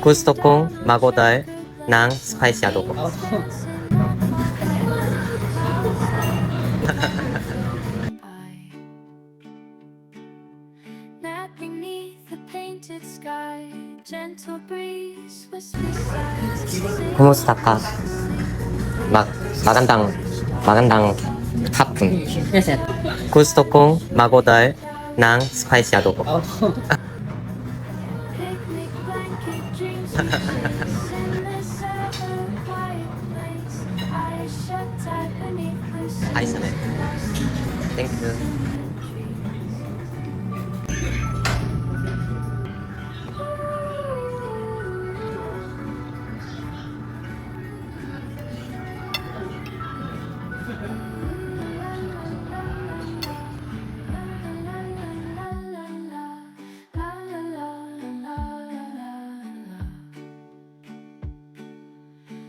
Gusto kong mag-order ng spicy adobo. Not beneath the painted sky, gentle breeze whispers sighs. Kumusta ka? Magandang hapon. Yes, sir. Gusto kong mag-order ng spicy adobo. Picnic blanket dreams of place in the summer quiet place. Eyes shut tight beneath the Ayos na. Thank you.